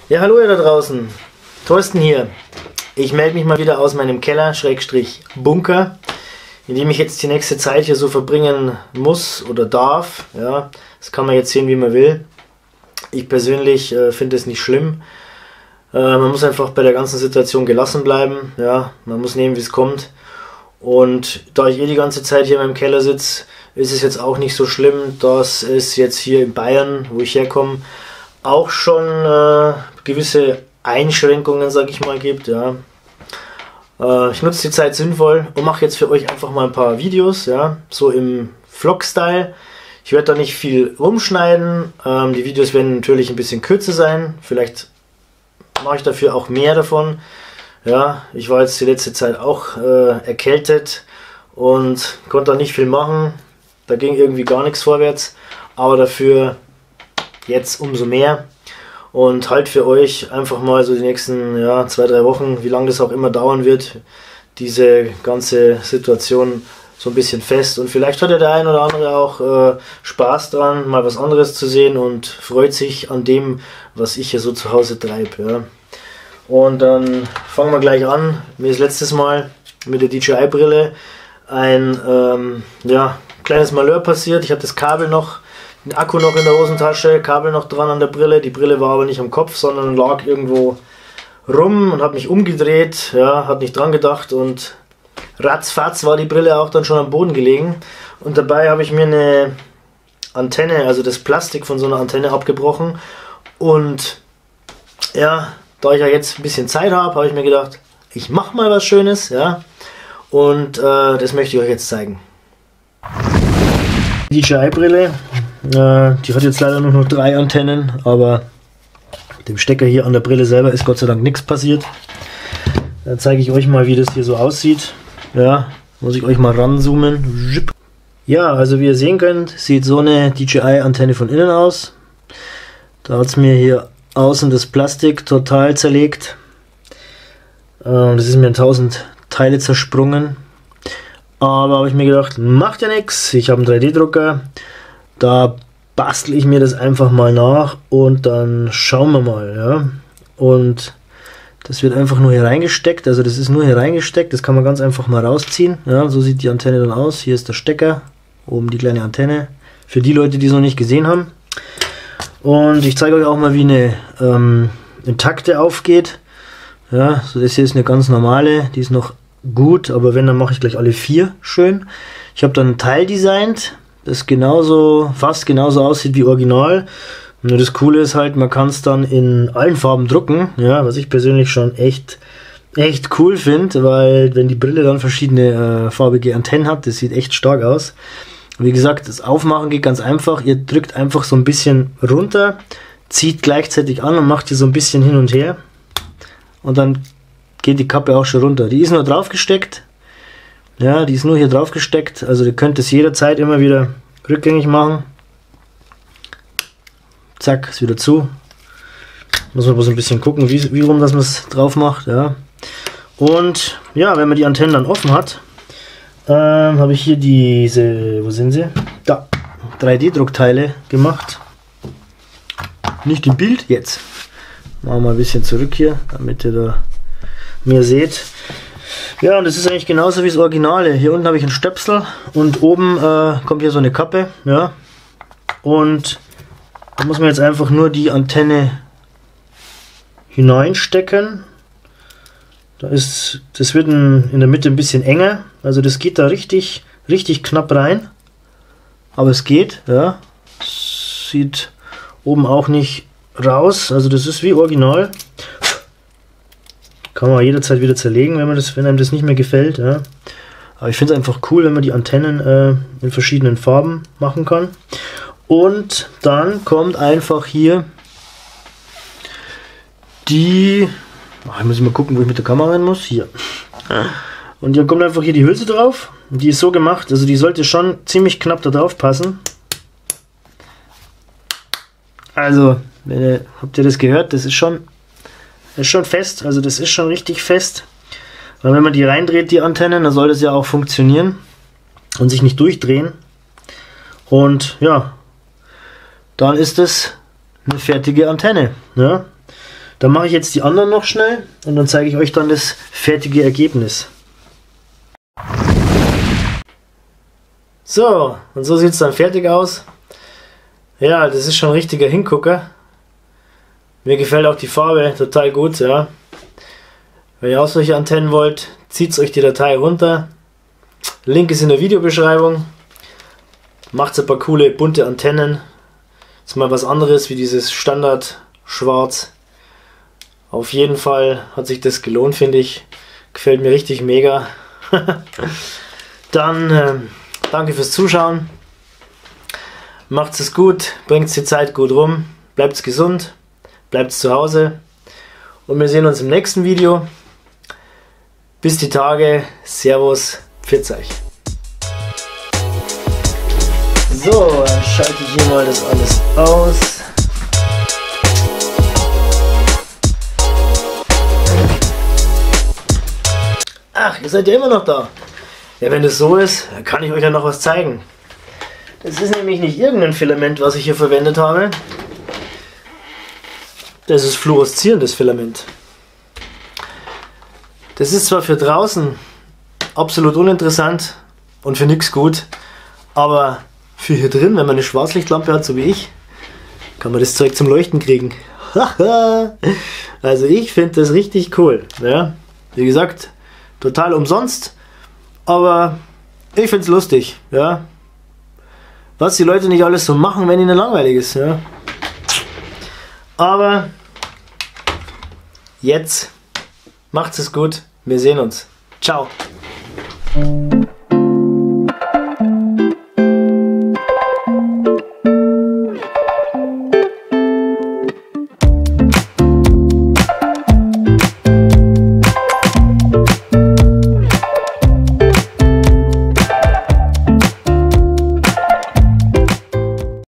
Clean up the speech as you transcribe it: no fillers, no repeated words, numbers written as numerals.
Ja, hallo ihr da draußen. Thorsten hier. Ich melde mich mal wieder aus meinem Keller, Bunker, in dem ich jetzt die nächste Zeit hier so verbringen muss oder darf. Ja, das kann man jetzt sehen, wie man will. Ich persönlich finde es nicht schlimm. Man muss einfach bei der ganzen Situation gelassen bleiben. Ja, man muss nehmen, wie es kommt. Und da ich die ganze Zeit hier in meinem Keller sitze, ist es jetzt auch nicht so schlimm, dass es jetzt hier in Bayern, wo ich herkomme, auch schon gewisse Einschränkungen, sag ich mal, gibt. Ja. Ich nutze die Zeit sinnvoll und mache jetzt für euch einfach mal ein paar Videos, ja, so im Vlog-Style. Ich werde da nicht viel rumschneiden. Die Videos werden natürlich ein bisschen kürzer sein. Vielleicht mache ich dafür auch mehr davon. Ja, ich war jetzt die letzte Zeit auch erkältet und konnte da nicht viel machen. Da ging irgendwie gar nichts vorwärts, aber dafür jetzt umso mehr. Und halt für euch einfach mal so die nächsten 2-3 Wochen, wie lange das auch immer dauern wird, diese ganze Situation so ein bisschen fest. Und vielleicht hat ja der ein oder andere auch Spaß dran, mal was anderes zu sehen und freut sich an dem, was ich hier so zu Hause treibe. Ja. Und dann fangen wir gleich an. Mir ist letztes Mal mit der DJI-Brille ein kleines Malheur passiert. Ich hatte das Kabel noch, den Akku noch in der Hosentasche, Kabel noch dran an der Brille. Die Brille war aber nicht am Kopf, sondern lag irgendwo rum und hat mich umgedreht. Ja, hat nicht dran gedacht und ratzfatz war die Brille auch dann schon am Boden gelegen. Und dabei habe ich mir eine Antenne, also das Plastik von so einer Antenne abgebrochen. Und ja, da ich ja jetzt ein bisschen Zeit habe, habe ich mir gedacht, ich mache mal was Schönes, ja. Und das möchte ich euch jetzt zeigen. Die DJI-Brille, die hat jetzt leider nur noch 3 Antennen, aber dem Stecker hier an der Brille selber ist Gott sei Dank nichts passiert. Da zeige ich euch mal, wie das hier so aussieht. Ja, muss ich euch mal ranzoomen. Ja, also wie ihr sehen könnt, sieht so eine DJI-Antenne von innen aus. Da hat es mir hier außen das Plastik total zerlegt. Das ist mir in 1000 Teile zersprungen. Aber habe ich mir gedacht, macht ja nichts. Ich habe einen 3D-Drucker. Da bastel ich mir das einfach mal nach und dann schauen wir mal. Ja. Und das wird einfach nur hier reingesteckt. Also das ist nur hier reingesteckt. Das kann man ganz einfach mal rausziehen. Ja, so sieht die Antenne dann aus. Hier ist der Stecker. Oben die kleine Antenne. Für die Leute, die es noch nicht gesehen haben. Und ich zeige euch auch mal, wie eine intakte aufgeht. Ja, so das hier ist eine ganz normale. Die ist noch gut, aber wenn, dann mache ich gleich alle 4 schön. Ich habe dann ein Teil designt, das fast genauso aussieht wie original. Nur das Coole ist halt, man kann es dann in allen Farben drucken, ja, was ich persönlich schon echt cool finde, weil wenn die Brille dann verschiedene farbige Antennen hat, das sieht echt stark aus. Wie gesagt, das Aufmachen geht ganz einfach. Ihr drückt einfach so ein bisschen runter, zieht gleichzeitig an und macht hier so ein bisschen hin und her. Und dann geht die Kappe auch schon runter. Die ist nur drauf gesteckt. Ja, die ist nur hier drauf gesteckt. Also ihr könnt es jederzeit immer wieder rückgängig machen. Zack, ist wieder zu. Muss man bloß ein bisschen gucken, wie rum das man es drauf macht. Ja. Und ja, wenn man die Antennen dann offen hat, habe ich hier diese, wo sind sie? Da, 3D-Druckteile gemacht. Nicht im Bild, jetzt. Machen wir mal ein bisschen zurück hier, damit ihr da mehr seht. Ja, und das ist eigentlich genauso wie das Originale. Hier unten habe ich einen Stöpsel und oben kommt hier so eine Kappe. Ja. Und da muss man jetzt einfach nur die Antenne hineinstecken. Das wird in der Mitte ein bisschen enger. Also das geht da richtig knapp rein. Aber es geht. Ja. Sieht oben auch nicht raus. Also das ist wie original. Kann man jederzeit wieder zerlegen, wenn einem das nicht mehr gefällt. Ja. Aber ich finde es einfach cool, wenn man die Antennen in verschiedenen Farben machen kann. Und dann kommt einfach hier die... ich muss mal gucken, wo ich mit der Kamera hin muss. Hier. Und dann kommt einfach hier die Hülse drauf. Und die ist so gemacht, also die sollte schon ziemlich knapp da drauf passen. Also, habt ihr das gehört? Das ist schon fest, also das ist schon richtig fest. Weil wenn man die reindreht, die Antennen, dann soll das ja auch funktionieren und sich nicht durchdrehen. Und ja, dann ist es eine fertige Antenne. Ja. Dann mache ich jetzt die anderen noch schnell und dann zeige ich euch dann das fertige Ergebnis. So, und so sieht es dann fertig aus. Ja, das ist schon ein richtiger Hingucker. Mir gefällt auch die Farbe total gut, ja. Wenn ihr auch solche Antennen wollt, zieht euch die Datei runter. Link ist in der Videobeschreibung. Macht ein paar coole bunte Antennen. Ist mal was anderes wie dieses Standard Schwarz. Auf jeden Fall hat sich das gelohnt, finde ich. Gefällt mir richtig mega. Dann danke fürs Zuschauen. Macht's es gut, bringt die Zeit gut rum, bleibt gesund, bleibt zu Hause und wir sehen uns im nächsten Video. Bis die Tage, Servus, pfiat euch. So, dann schalte ich hier mal das alles aus. Ach, ihr seid ja immer noch da. Ja, wenn das so ist, dann kann ich euch ja noch was zeigen. Das ist nämlich nicht irgendein Filament, was ich hier verwendet habe. Das ist fluoreszierendes Filament. Das ist zwar für draußen absolut uninteressant und für nichts gut, aber für hier drin, wenn man eine Schwarzlichtlampe hat, so wie ich, kann man das Zeug zum Leuchten kriegen. Also ich finde das richtig cool. Ja? Wie gesagt, total umsonst, aber ich finde es lustig. Ja? Was die Leute nicht alles so machen, wenn ihnen langweilig ist. Ja? Aber jetzt macht's es gut. Wir sehen uns. Ciao.